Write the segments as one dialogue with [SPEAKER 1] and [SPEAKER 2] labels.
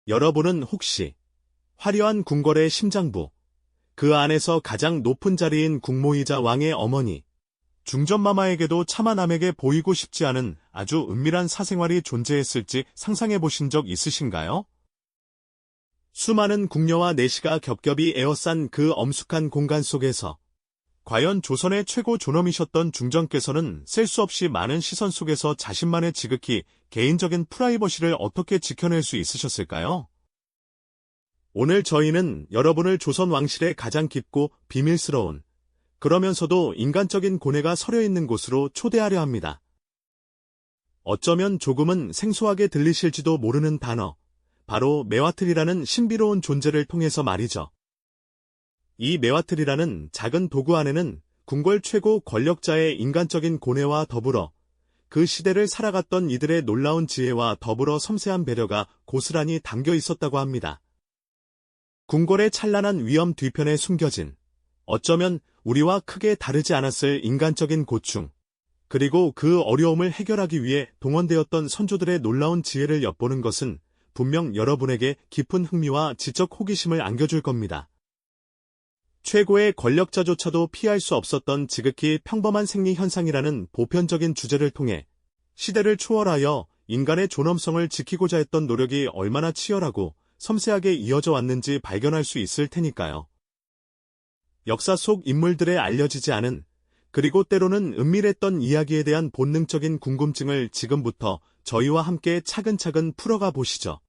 [SPEAKER 1] 여러분은 혹시 화려한 궁궐의 심장부, 그 안에서 가장 높은 자리인 국모이자 왕의 어머니, 중전마마에게도 차마 남에게 보이고 싶지 않은 아주 은밀한 사생활이 존재했을지 상상해 보신 적 있으신가요? 수많은 궁녀와 내시가 겹겹이 에워싼 그 엄숙한 공간 속에서 과연 조선의 최고 존엄이셨던 중전께서는 셀 수 없이 많은 시선 속에서 자신만의 지극히 개인적인 프라이버시를 어떻게 지켜낼 수 있으셨을까요? 오늘 저희는 여러분을 조선 왕실의 가장 깊고 비밀스러운, 그러면서도 인간적인 고뇌가 서려 있는 곳으로 초대하려 합니다. 어쩌면 조금은 생소하게 들리실지도 모르는 단어, 바로 메와틀이라는 신비로운 존재를 통해서 말이죠. 이 메와틀이라는 작은 도구 안에는 궁궐 최고 권력자의 인간적인 고뇌와 더불어 그 시대를 살아갔던 이들의 놀라운 지혜와 더불어 섬세한 배려가 고스란히 담겨 있었다고 합니다. 궁궐의 찬란한 위엄 뒤편에 숨겨진, 어쩌면 우리와 크게 다르지 않았을 인간적인 고충, 그리고 그 어려움을 해결하기 위해 동원되었던 선조들의 놀라운 지혜를 엿보는 것은 분명 여러분에게 깊은 흥미와 지적 호기심을 안겨줄 겁니다. 최고의 권력자조차도 피할 수 없었던 지극히 평범한 생리 현상이라는 보편적인 주제를 통해 시대를 초월하여 인간의 존엄성을 지키고자 했던 노력이 얼마나 치열하고 섬세하게 이어져 왔는지 발견할 수 있을 테니까요. 역사 속 인물들의 알려지지 않은, 그리고 때로는 은밀했던 이야기에 대한 본능적인 궁금증을 지금부터 저희와 함께 차근차근 풀어가 보시죠.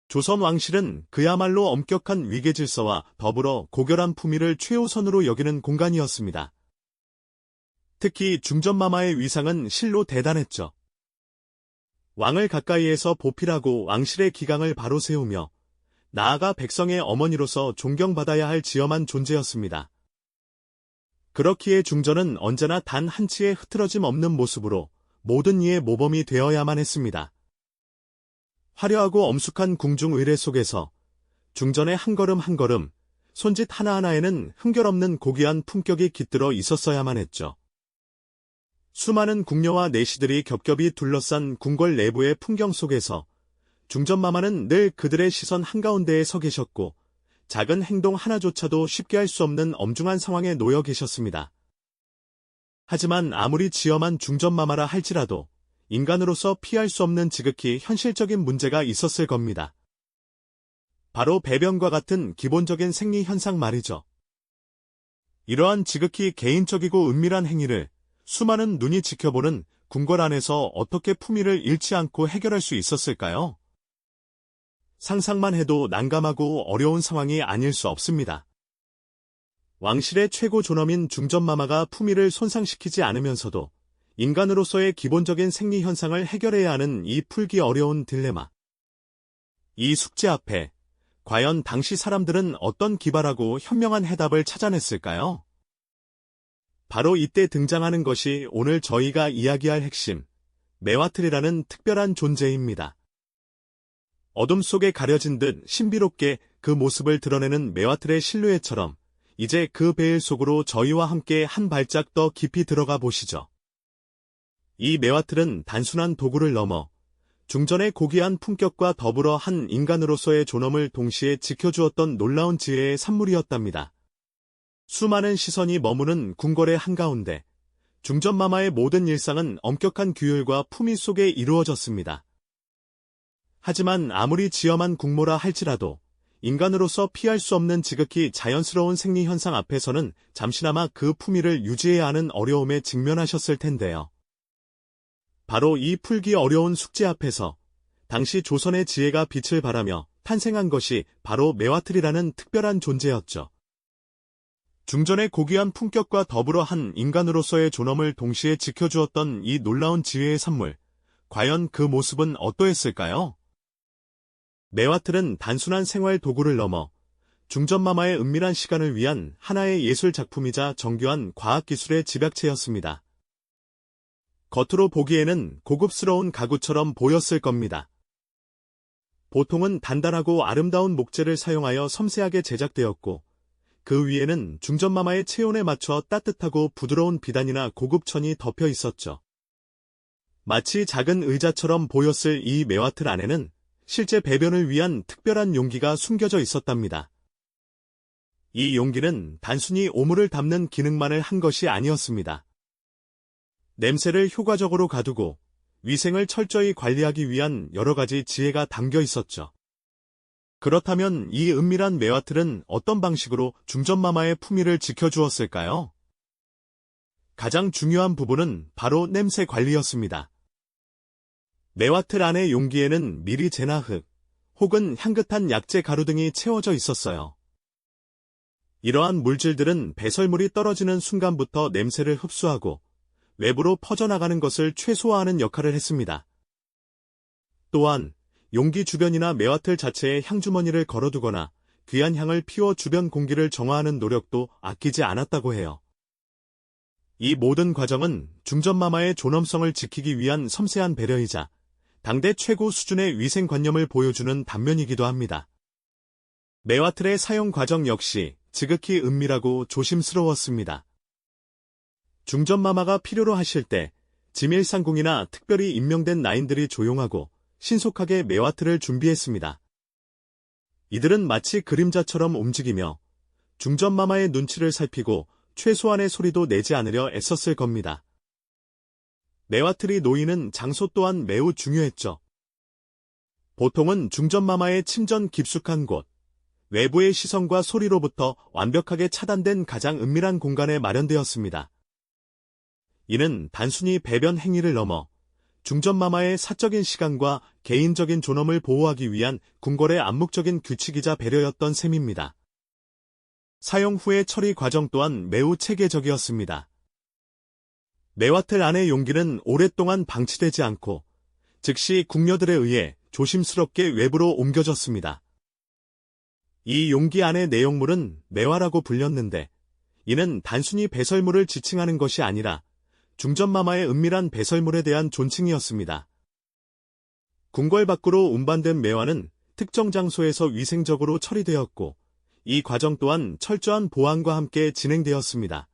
[SPEAKER 1] 조선 왕실은 그야말로 엄격한 위계질서와 더불어 고결한 품위를 최우선으로 여기는 공간이었습니다. 특히 중전마마의 위상은 실로 대단했죠. 왕을 가까이에서 보필하고 왕실의 기강을 바로 세우며 나아가 백성의 어머니로서 존경받아야 할 지엄한 존재였습니다. 그렇기에 중전은 언제나 단 한치의 흐트러짐 없는 모습으로 모든 이의 모범이 되어야만 했습니다. 화려하고 엄숙한 궁중 의례 속에서 중전의 한 걸음 한 걸음, 손짓 하나하나에는 흥결없는 고귀한 품격이 깃들어 있었어야만 했죠. 수많은 궁녀와 내시들이 겹겹이 둘러싼 궁궐 내부의 풍경 속에서 중전마마는 늘 그들의 시선 한가운데에 서 계셨고 작은 행동 하나조차도 쉽게 할 수 없는 엄중한 상황에 놓여 계셨습니다. 하지만 아무리 지엄한 중전마마라 할지라도 인간으로서 피할 수 없는 지극히 현실적인 문제가 있었을 겁니다. 바로 배변과 같은 기본적인 생리 현상 말이죠. 이러한 지극히 개인적이고 은밀한 행위를 수많은 눈이 지켜보는 궁궐 안에서 어떻게 품위를 잃지 않고 해결할 수 있었을까요? 상상만 해도 난감하고 어려운 상황이 아닐 수 없습니다. 왕실의 최고 존엄인 중전마마가 품위를 손상시키지 않으면서도 인간으로서의 기본적인 생리 현상을 해결해야 하는 이 풀기 어려운 딜레마. 이 숙제 앞에 과연 당시 사람들은 어떤 기발하고 현명한 해답을 찾아냈을까요? 바로 이때 등장하는 것이 오늘 저희가 이야기할 핵심, 메와틀이라는 특별한 존재입니다. 어둠 속에 가려진 듯 신비롭게 그 모습을 드러내는 메와틀의 실루엣처럼 이제 그 베일 속으로 저희와 함께 한 발짝 더 깊이 들어가 보시죠. 이 메와틀은 단순한 도구를 넘어 중전의 고귀한 품격과 더불어 한 인간으로서의 존엄을 동시에 지켜주었던 놀라운 지혜의 산물이었답니다. 수많은 시선이 머무는 궁궐의 한가운데 중전마마의 모든 일상은 엄격한 규율과 품위 속에 이루어졌습니다. 하지만 아무리 지엄한 궁모라 할지라도 인간으로서 피할 수 없는 지극히 자연스러운 생리 현상 앞에서는 잠시나마 그 품위를 유지해야 하는 어려움에 직면하셨을 텐데요. 바로 이 풀기 어려운 숙제 앞에서 당시 조선의 지혜가 빛을 발하며 탄생한 것이 바로 메와틀이라는 특별한 존재였죠. 중전의 고귀한 품격과 더불어 한 인간으로서의 존엄을 동시에 지켜주었던 이 놀라운 지혜의 산물, 과연 그 모습은 어떠했을까요? 메와틀은 단순한 생활 도구를 넘어 중전마마의 은밀한 시간을 위한 하나의 예술 작품이자 정교한 과학기술의 집약체였습니다. 겉으로 보기에는 고급스러운 가구처럼 보였을 겁니다. 보통은 단단하고 아름다운 목재를 사용하여 섬세하게 제작되었고 그 위에는 중전마마의 체온에 맞춰 따뜻하고 부드러운 비단이나 고급 천이 덮여 있었죠. 마치 작은 의자처럼 보였을 이 메와틀 안에는 실제 배변을 위한 특별한 용기가 숨겨져 있었답니다. 이 용기는 단순히 오물을 담는 기능만을 한 것이 아니었습니다. 냄새를 효과적으로 가두고 위생을 철저히 관리하기 위한 여러 가지 지혜가 담겨 있었죠. 그렇다면 이 은밀한 매화틀은 어떤 방식으로 중전마마의 품위를 지켜주었을까요? 가장 중요한 부분은 바로 냄새 관리였습니다. 매화틀 안의 용기에는 미리 제나 흙, 혹은 향긋한 약재 가루 등이 채워져 있었어요. 이러한 물질들은 배설물이 떨어지는 순간부터 냄새를 흡수하고 외부로 퍼져나가는 것을 최소화하는 역할을 했습니다. 또한 용기 주변이나 매화틀 자체에 향주머니를 걸어두거나 귀한 향을 피워 주변 공기를 정화하는 노력도 아끼지 않았다고 해요. 이 모든 과정은 중전마마의 존엄성을 지키기 위한 섬세한 배려이자 당대 최고 수준의 위생관념을 보여주는 단면이기도 합니다. 매화틀의 사용 과정 역시 지극히 은밀하고 조심스러웠습니다. 중전마마가 필요로 하실 때 지밀상궁이나 특별히 임명된 나인들이 조용하고 신속하게 매화틀을 준비했습니다. 이들은 마치 그림자처럼 움직이며 중전마마의 눈치를 살피고 최소한의 소리도 내지 않으려 애썼을 겁니다. 매화틀이 놓이는 장소 또한 매우 중요했죠. 보통은 중전마마의 침전 깊숙한 곳, 외부의 시선과 소리로부터 완벽하게 차단된 가장 은밀한 공간에 마련되었습니다. 이는 단순히 배변 행위를 넘어 중전마마의 사적인 시간과 개인적인 존엄을 보호하기 위한 궁궐의 암묵적인 규칙이자 배려였던 셈입니다. 사용 후의 처리 과정 또한 매우 체계적이었습니다. 매화틀 안의 용기는 오랫동안 방치되지 않고 즉시 궁녀들에 의해 조심스럽게 외부로 옮겨졌습니다. 이 용기 안의 내용물은 매화라고 불렸는데 이는 단순히 배설물을 지칭하는 것이 아니라 중전마마의 은밀한 배설물에 대한 존칭이었습니다. 궁궐 밖으로 운반된 매화는 특정 장소에서 위생적으로 처리되었고 이 과정 또한 철저한 보안과 함께 진행되었습니다.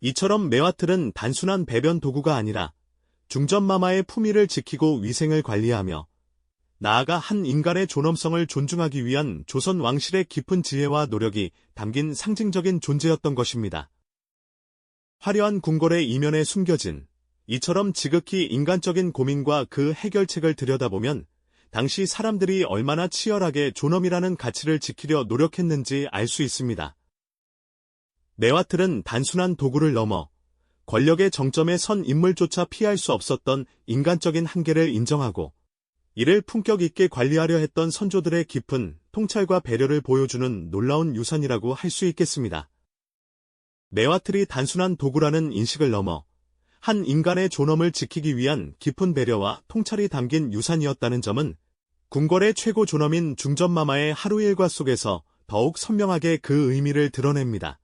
[SPEAKER 1] 이처럼 매화틀은 단순한 배변 도구가 아니라 중전마마의 품위를 지키고 위생을 관리하며 나아가 한 인간의 존엄성을 존중하기 위한 조선 왕실의 깊은 지혜와 노력이 담긴 상징적인 존재였던 것입니다. 화려한 궁궐의 이면에 숨겨진 이처럼 지극히 인간적인 고민과 그 해결책을 들여다보면 당시 사람들이 얼마나 치열하게 존엄이라는 가치를 지키려 노력했는지 알 수 있습니다. 매화틀은 단순한 도구를 넘어 권력의 정점에 선 인물조차 피할 수 없었던 인간적인 한계를 인정하고 이를 품격 있게 관리하려 했던 선조들의 깊은 통찰과 배려를 보여주는 놀라운 유산이라고 할 수 있겠습니다. 매화틀이 단순한 도구라는 인식을 넘어 한 인간의 존엄을 지키기 위한 깊은 배려와 통찰이 담긴 유산이었다는 점은 궁궐의 최고 존엄인 중전마마의 하루 일과 속에서 더욱 선명하게 그 의미를 드러냅니다.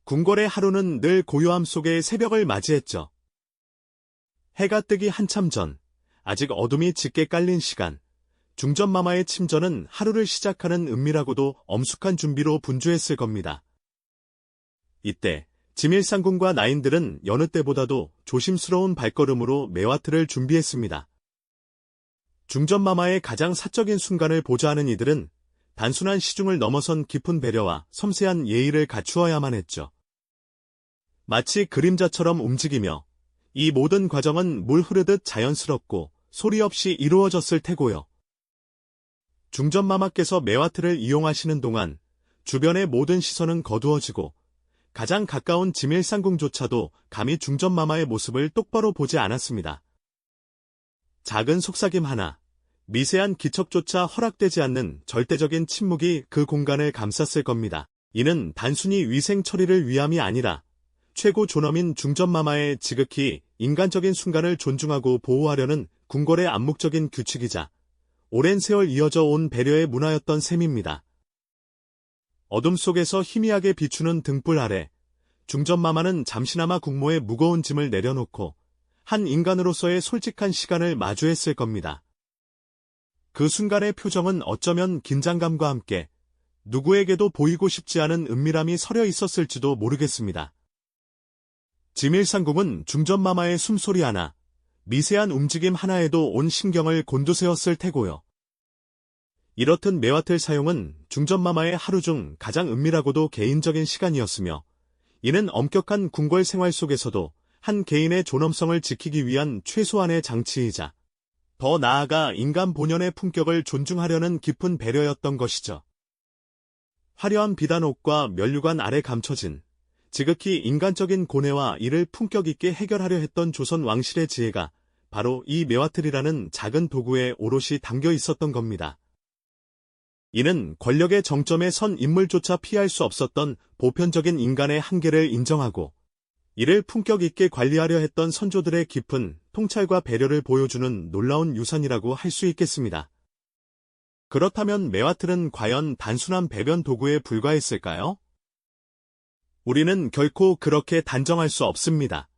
[SPEAKER 1] 궁궐의 하루는 늘 고요함 속의 새벽을 맞이했죠. 해가 뜨기 한참 전, 아직 어둠이 짙게 깔린 시간, 중전마마의 침전은 하루를 시작하는 은밀하고도 엄숙한 준비로 분주했을 겁니다. 이때 지밀상궁과 나인들은 여느 때보다도 조심스러운 발걸음으로 매화틀을 준비했습니다. 중전마마의 가장 사적인 순간을 보좌하는 이들은 단순한 시중을 넘어선 깊은 배려와 섬세한 예의를 갖추어야만 했죠. 마치 그림자처럼 움직이며 이 모든 과정은 물 흐르듯 자연스럽고 소리 없이 이루어졌을 테고요. 중전마마께서 매화틀을 이용하시는 동안 주변의 모든 시선은 거두어지고 가장 가까운 지밀상궁조차도 감히 중전마마의 모습을 똑바로 보지 않았습니다. 작은 속삭임 하나, 미세한 기척조차 허락되지 않는 절대적인 침묵이 그 공간을 감쌌을 겁니다. 이는 단순히 위생 처리를 위함이 아니라 최고 존엄인 중전마마의 지극히 인간적인 순간을 존중하고 보호하려는 궁궐의 암묵적인 규칙이자 오랜 세월 이어져 온 배려의 문화였던 셈입니다. 어둠 속에서 희미하게 비추는 등불 아래 중전마마는 잠시나마 궁모의 무거운 짐을 내려놓고 한 인간으로서의 솔직한 시간을 마주했을 겁니다. 그 순간의 표정은 어쩌면 긴장감과 함께 누구에게도 보이고 싶지 않은 은밀함이 서려 있었을지도 모르겠습니다. 지밀상궁은 중전마마의 숨소리 하나, 미세한 움직임 하나에도 온 신경을 곤두세웠을 테고요. 이렇듯 매화틀 사용은 중전마마의 하루 중 가장 은밀하고도 개인적인 시간이었으며, 이는 엄격한 궁궐 생활 속에서도 한 개인의 존엄성을 지키기 위한 최소한의 장치이자, 더 나아가 인간 본연의 품격을 존중하려는 깊은 배려였던 것이죠. 화려한 비단옷과 면류관 아래 감춰진 지극히 인간적인 고뇌와 이를 품격 있게 해결하려 했던 조선 왕실의 지혜가 바로 이 매화틀이라는 작은 도구에 오롯이 담겨 있었던 겁니다. 이는 권력의 정점에 선 인물조차 피할 수 없었던 보편적인 인간의 한계를 인정하고, 이를 품격 있게 관리하려 했던 선조들의 깊은 통찰과 배려를 보여주는 놀라운 유산이라고 할 수 있겠습니다. 그렇다면 매화틀은 과연 단순한 배변 도구에 불과했을까요? 우리는 결코 그렇게 단정할 수 없습니다.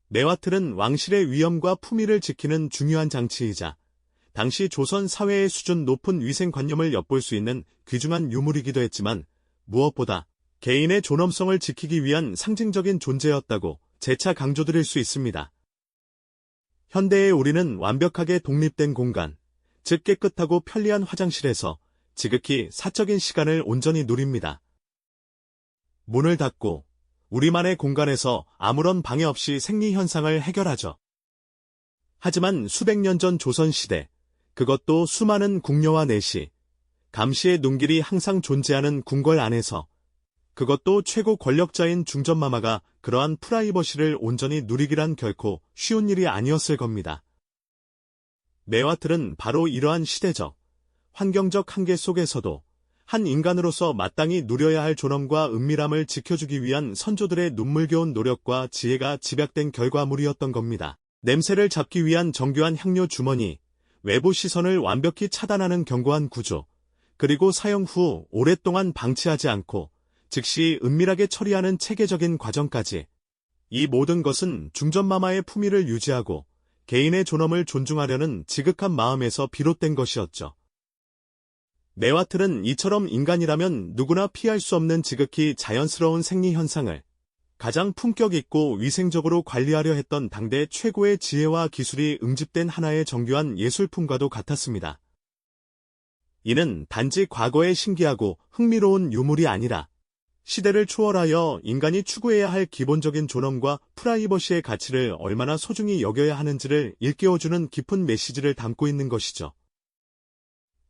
[SPEAKER 1] 매화틀은 왕실의 위엄과 품위를 지키는 중요한 장치이자, 당시 조선 사회의 수준 높은 위생관념을 엿볼 수 있는 귀중한 유물이기도 했지만, 무엇보다 개인의 존엄성을 지키기 위한 상징적인 존재였다고 재차 강조드릴 수 있습니다. 현대의 우리는 완벽하게 독립된 공간, 즉 깨끗하고 편리한 화장실에서 지극히 사적인 시간을 온전히 누립니다. 문을 닫고 우리만의 공간에서 아무런 방해 없이 생리현상을 해결하죠. 하지만 수백 년 전 조선시대, 그것도 수많은 궁녀와 내시, 감시의 눈길이 항상 존재하는 궁궐 안에서, 그것도 최고 권력자인 중전마마가 그러한 프라이버시를 온전히 누리기란 결코 쉬운 일이 아니었을 겁니다. 매화틀은 바로 이러한 시대적, 환경적 한계 속에서도 한 인간으로서 마땅히 누려야 할 존엄과 은밀함을 지켜주기 위한 선조들의 눈물겨운 노력과 지혜가 집약된 결과물이었던 겁니다. 냄새를 잡기 위한 정교한 향료 주머니, 외부 시선을 완벽히 차단하는 견고한 구조, 그리고 사용 후 오랫동안 방치하지 않고 즉시 은밀하게 처리하는 체계적인 과정까지, 이 모든 것은 중전마마의 품위를 유지하고 개인의 존엄을 존중하려는 지극한 마음에서 비롯된 것이었죠. 매화틀은 이처럼 인간이라면 누구나 피할 수 없는 지극히 자연스러운 생리현상을 가장 품격 있고 위생적으로 관리하려 했던 당대 최고의 지혜와 기술이 응집된 하나의 정교한 예술품과도 같았습니다. 이는 단지 과거의 신기하고 흥미로운 유물이 아니라 시대를 초월하여 인간이 추구해야 할 기본적인 존엄과 프라이버시의 가치를 얼마나 소중히 여겨야 하는지를 일깨워주는 깊은 메시지를 담고 있는 것이죠.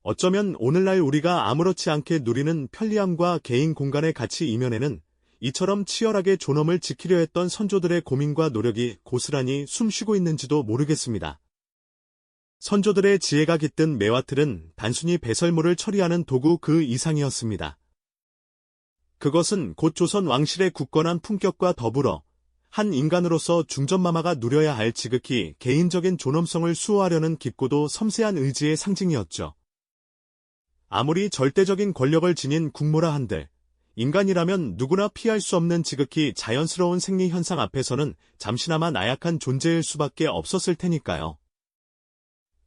[SPEAKER 1] 어쩌면 오늘날 우리가 아무렇지 않게 누리는 편리함과 개인 공간의 가치 이면에는 이처럼 치열하게 존엄을 지키려 했던 선조들의 고민과 노력이 고스란히 숨쉬고 있는지도 모르겠습니다. 선조들의 지혜가 깃든 매화틀은 단순히 배설물을 처리하는 도구 그 이상이었습니다. 그것은 곧 조선 왕실의 굳건한 품격과 더불어 한 인간으로서 중전마마가 누려야 할 지극히 개인적인 존엄성을 수호하려는 깊고도 섬세한 의지의 상징이었죠. 아무리 절대적인 권력을 지닌 국모라 한들 인간이라면 누구나 피할 수 없는 지극히 자연스러운 생리 현상 앞에서는 잠시나마 나약한 존재일 수밖에 없었을 테니까요.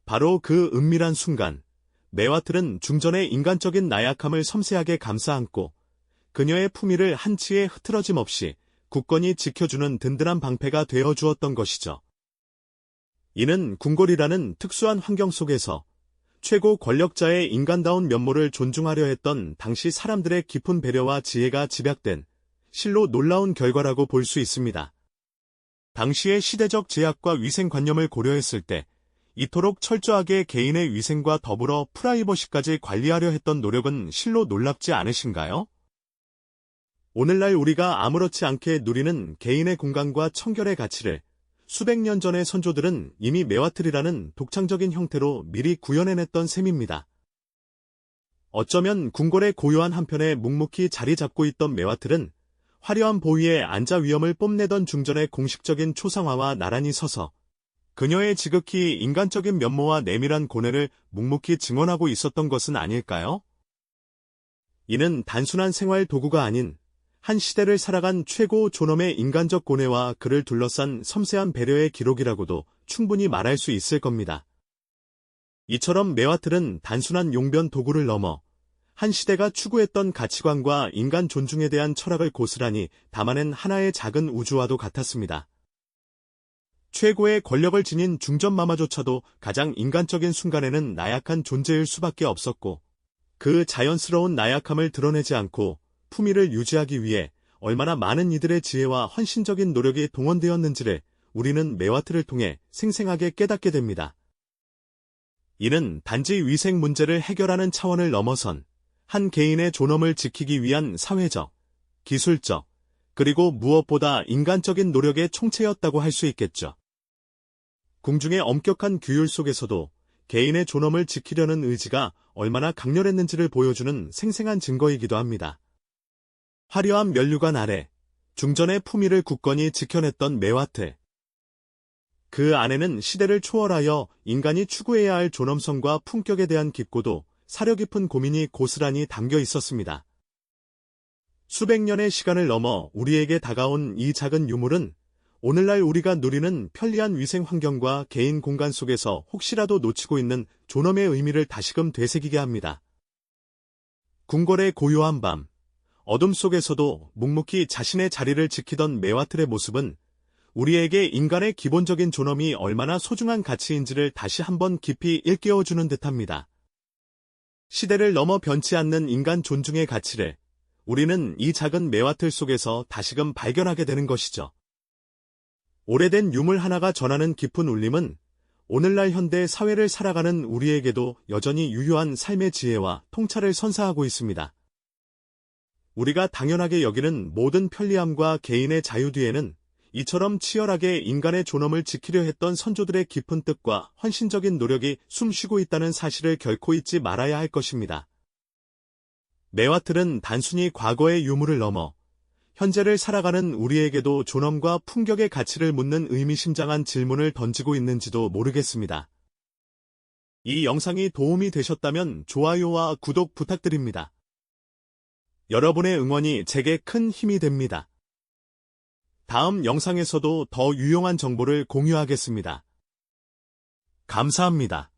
[SPEAKER 1] 바로 그 은밀한 순간, 매화틀은 중전의 인간적인 나약함을 섬세하게 감싸 안고 그녀의 품위를 한치의 흐트러짐 없이 굳건히 지켜주는 든든한 방패가 되어 주었던 것이죠. 이는 궁궐이라는 특수한 환경 속에서 최고 권력자의 인간다운 면모를 존중하려 했던 당시 사람들의 깊은 배려와 지혜가 집약된 실로 놀라운 결과라고 볼 수 있습니다. 당시의 시대적 제약과 위생관념을 고려했을 때 이토록 철저하게 개인의 위생과 더불어 프라이버시까지 관리하려 했던 노력은 실로 놀랍지 않으신가요? 오늘날 우리가 아무렇지 않게 누리는 개인의 공간과 청결의 가치를 수백 년 전의 선조들은 이미 매화틀이라는 독창적인 형태로 미리 구현해냈던 셈입니다. 어쩌면 궁궐의 고요한 한편에 묵묵히 자리 잡고 있던 매화틀은 화려한 보위에 앉아 위엄을 뽐내던 중전의 공식적인 초상화와 나란히 서서 그녀의 지극히 인간적인 면모와 내밀한 고뇌를 묵묵히 증언하고 있었던 것은 아닐까요? 이는 단순한 생활 도구가 아닌 한 시대를 살아간 최고 존엄의 인간적 고뇌와 그를 둘러싼 섬세한 배려의 기록이라고도 충분히 말할 수 있을 겁니다. 이처럼 매화틀은 단순한 용변 도구를 넘어 한 시대가 추구했던 가치관과 인간 존중에 대한 철학을 고스란히 담아낸 하나의 작은 우주와도 같았습니다. 최고의 권력을 지닌 중전마마조차도 가장 인간적인 순간에는 나약한 존재일 수밖에 없었고, 그 자연스러운 나약함을 드러내지 않고 품위를 유지하기 위해 얼마나 많은 이들의 지혜와 헌신적인 노력이 동원되었는지를 우리는 메와트를 통해 생생하게 깨닫게 됩니다. 이는 단지 위생 문제를 해결하는 차원을 넘어선 한 개인의 존엄을 지키기 위한 사회적, 기술적, 그리고 무엇보다 인간적인 노력의 총체였다고 할 수 있겠죠. 궁중의 엄격한 규율 속에서도 개인의 존엄을 지키려는 의지가 얼마나 강렬했는지를 보여주는 생생한 증거이기도 합니다. 화려한 면류관 아래 중전의 품위를 굳건히 지켜냈던 메와트. 그 안에는 시대를 초월하여 인간이 추구해야 할 존엄성과 품격에 대한 깊고도 사려 깊은 고민이 고스란히 담겨 있었습니다. 수백 년의 시간을 넘어 우리에게 다가온 이 작은 유물은 오늘날 우리가 누리는 편리한 위생 환경과 개인 공간 속에서 혹시라도 놓치고 있는 존엄의 의미를 다시금 되새기게 합니다. 궁궐의 고요한 밤, 어둠 속에서도 묵묵히 자신의 자리를 지키던 메와트의 모습은 우리에게 인간의 기본적인 존엄이 얼마나 소중한 가치인지를 다시 한번 깊이 일깨워주는 듯합니다. 시대를 넘어 변치 않는 인간 존중의 가치를 우리는 이 작은 메와트 속에서 다시금 발견하게 되는 것이죠. 오래된 유물 하나가 전하는 깊은 울림은 오늘날 현대 사회를 살아가는 우리에게도 여전히 유효한 삶의 지혜와 통찰을 선사하고 있습니다. 우리가 당연하게 여기는 모든 편리함과 개인의 자유 뒤에는 이처럼 치열하게 인간의 존엄을 지키려 했던 선조들의 깊은 뜻과 헌신적인 노력이 숨쉬고 있다는 사실을 결코 잊지 말아야 할 것입니다. 메와트는 단순히 과거의 유물을 넘어 현재를 살아가는 우리에게도 존엄과 품격의 가치를 묻는 의미심장한 질문을 던지고 있는지도 모르겠습니다. 이 영상이 도움이 되셨다면 좋아요와 구독 부탁드립니다. 여러분의 응원이 제게 큰 힘이 됩니다. 다음 영상에서도 더 유용한 정보를 공유하겠습니다. 감사합니다.